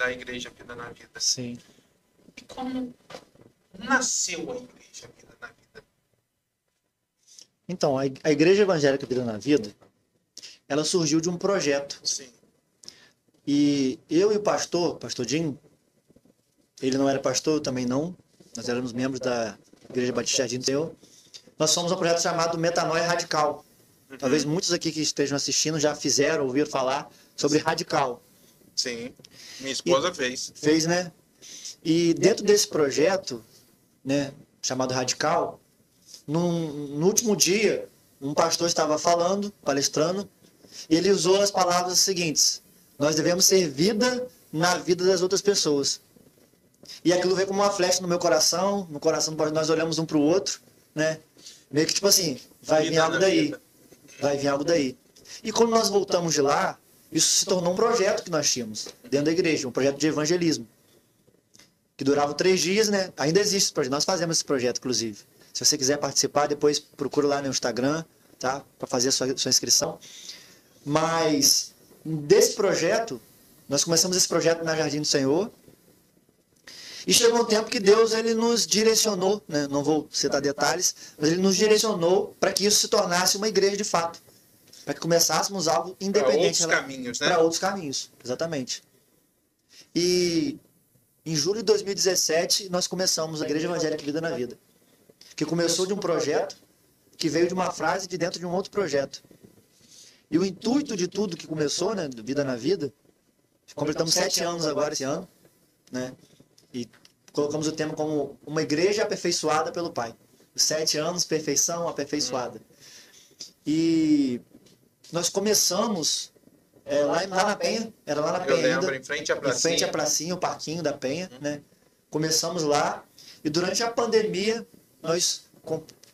da Igreja Vida na Vida. Sim. E como nasceu a Igreja Vida na Vida? Então, a Igreja Evangélica Vida na Vida, ela surgiu de um projeto. Sim. E eu e o pastor Dinho, ele não era pastor, eu também não. Nós éramos membros da Igreja Batista Jardim do Senhor. Nós fomos um projeto chamado Metanoia Radical. Talvez muitos aqui que estejam assistindo já fizeram, ouviram falar sobre radical. Sim. Minha esposa fez. Fez, né? E dentro desse projeto, né, chamado Radical, no último dia, um pastor estava falando, palestrando, e ele usou as palavras seguintes: nós devemos ser vida na vida das outras pessoas. E aquilo veio como uma flecha no meu coração, no coração do nós olhamos um para o outro, né? Meio que tipo assim, vai vir algo daí. Vai vir algo daí. E quando nós voltamos de lá, isso se tornou um projeto que nós tínhamos dentro da igreja, um projeto de evangelismo, que durava 3 dias, né? Ainda existe esse projeto, nós fazemos esse projeto, inclusive. Se você quiser participar, depois procura lá no Instagram, tá? Para fazer a sua inscrição. Mas desse projeto, nós começamos esse projeto na Jardim do Senhor. E chegou um tempo que Deus ele nos direcionou, né? Não vou citar detalhes, mas ele nos direcionou para que isso se tornasse uma igreja de fato. Para que começássemos algo independente. Para outros caminhos, né? Para outros caminhos, exatamente. E em julho de 2017, nós começamos a Igreja Evangélica Vida na Vida. Que começou de um projeto que veio de uma frase de dentro de um outro projeto. E o intuito de tudo que começou, né, do Vida na Vida, completamos 7 anos agora esse ano, né? E colocamos o tema como uma igreja aperfeiçoada pelo Pai. Os 7 anos, perfeição aperfeiçoada. E nós começamos lá na Penha, era lá na Penha Eu lembro, ainda, em frente à pracinha. em frente à pracinha, o parquinho da Penha, né? Começamos lá e durante a pandemia nós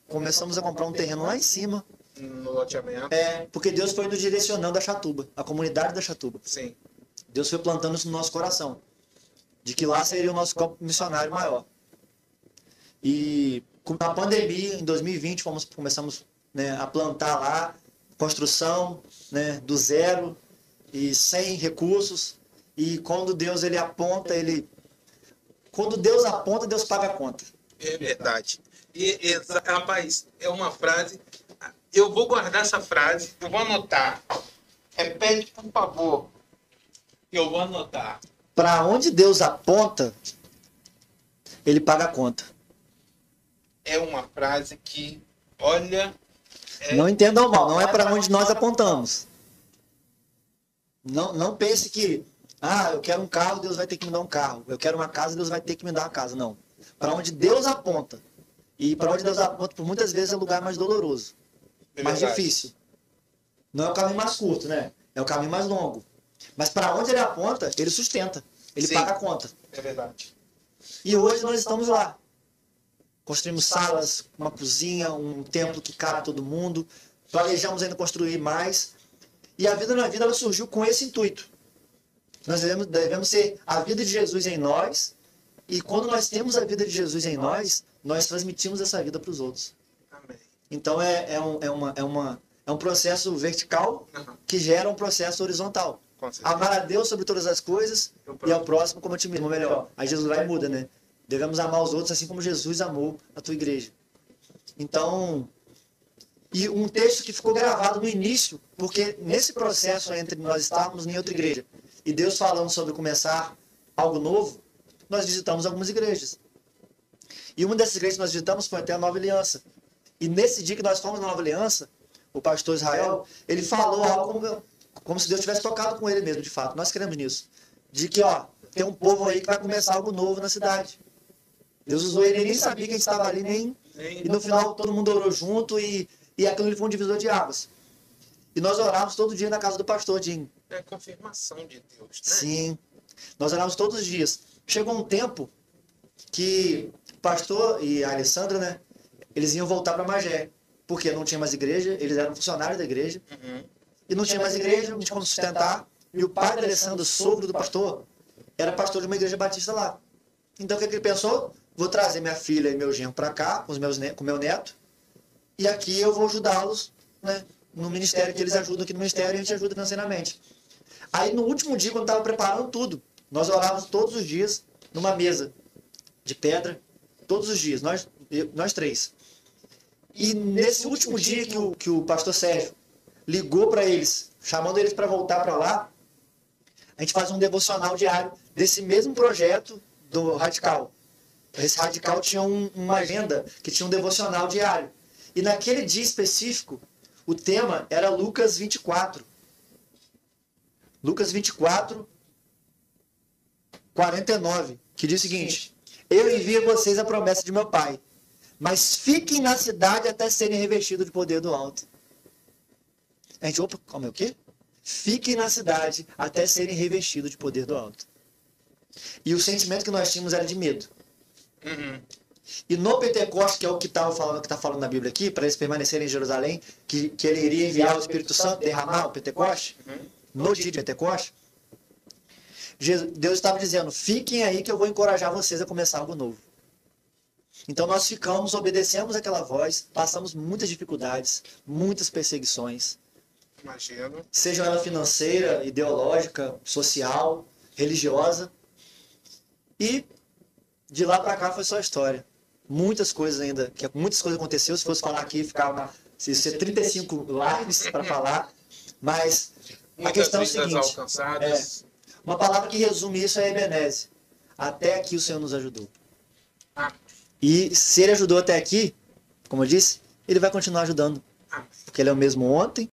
começamos a comprar um terreno lá em cima. No loteamento. Porque Deus foi nos direcionando a Chatuba, a comunidade da Chatuba. Sim. Deus foi plantando isso no nosso coração, de que lá seria o nosso campo missionário maior. E na pandemia, em 2020, começamos, né, a plantar lá, construção, né, do zero e sem recursos. E quando Deus ele aponta, quando Deus aponta, Deus paga a conta. É verdade. Rapaz, é uma frase. Eu vou guardar essa frase, eu vou anotar. Repete, por favor. Eu vou anotar. Para onde Deus aponta, ele paga a conta. É uma frase que, olha... Não entendam mal, não é para onde nós apontamos. Não pense que, eu quero um carro, Deus vai ter que me dar um carro. Eu quero uma casa, Deus vai ter que me dar uma casa. Não. Para onde Deus aponta. E para onde Deus aponta, por muitas vezes, é o lugar mais doloroso. Mais difícil. Não é o caminho mais curto, né? É o caminho mais longo. Mas para onde ele aponta, ele sustenta. Ele paga a conta. É verdade. E hoje nós estamos lá. Construímos salas, uma cozinha, um templo que cabe todo mundo. Planejamos ainda construir mais. E a Vida na Vida ela surgiu com esse intuito. Nós devemos ser a vida de Jesus em nós. E quando nós temos a vida de Jesus em nós, nós transmitimos essa vida para os outros. Amém. Então é um processo vertical que gera um processo horizontal. Amar a Deus sobre todas as coisas e ao próximo como a ti mesmo. Ou melhor, aí Jesus vai e muda, né? Devemos amar os outros assim como Jesus amou a tua igreja. Então, e um texto que ficou gravado no início, porque nesse processo entre nós estarmos em outra igreja e Deus falando sobre começar algo novo, nós visitamos algumas igrejas. E uma dessas igrejas que nós visitamos foi até a Nova Aliança. E nesse dia que nós fomos na Nova Aliança, o pastor Israel, ele falou algo como se Deus tivesse tocado com ele mesmo, de fato. Nós cremos nisso. De que, tem um povo aí que vai começar algo novo na cidade. Deus usou ele nem sabia que a gente estava ali, e no final todo mundo orou junto e aquilo foi um divisor de águas. E nós orávamos todo dia na casa do pastor Dinho. É a confirmação de Deus, né? Sim. Nós orávamos todos os dias. Chegou um tempo que o pastor e a Alessandra, né, eles iam voltar para Magé. Porque não tinha mais igreja, eles eram funcionários da igreja. E não tinha mais igreja, não tinha como sustentar. E o pai da Alessandra, sogro do pastor, era pastor de uma igreja batista lá. Então o que ele pensou? Vou trazer minha filha e meu genro para cá, com o meu neto, e aqui eu vou ajudá-los, né, no ministério, que eles ajudam aqui no ministério e a gente ajuda financeiramente. Aí no último dia, quando estava preparando tudo, Nós orávamos todos os dias numa mesa de pedra, todos os dias, nós três. E nesse último dia que o pastor Sérgio ligou para eles, chamando eles para voltar para lá, a gente faz um devocional diário desse mesmo projeto do Radical. Esse Radical tinha uma agenda que tinha um devocional diário. E naquele dia específico, o tema era Lucas 24. Lucas 24, 49, que diz o seguinte: eu envio a vocês a promessa de meu Pai, mas fiquem na cidade até serem revestidos de poder do alto. A gente, opa, como é o quê? Fiquem na cidade até serem revestidos de poder do alto. E o sentimento que nós tínhamos era de medo. Uhum. E no Pentecoste, que é o que está falando na Bíblia aqui, para eles permanecerem em Jerusalém, que ele iria enviar o Espírito Santo, derramar o Pentecoste, no dia de Pentecoste, Deus estava dizendo, fiquem aí que eu vou encorajar vocês a começar algo novo. Então nós ficamos, obedecemos aquela voz, passamos muitas dificuldades, muitas perseguições. Imagino. Seja ela financeira, ideológica, social, religiosa. E de lá para cá foi só história. Muitas coisas ainda, muitas coisas aconteceram. Se fosse falar aqui, ficava se ser 35 lives para falar. Mas a questão é o seguinte: alcançadas. Uma palavra que resume isso é Ebeneze. Até aqui o Senhor nos ajudou. E se Ele ajudou até aqui, como eu disse, Ele vai continuar ajudando. Porque Ele é o mesmo ontem,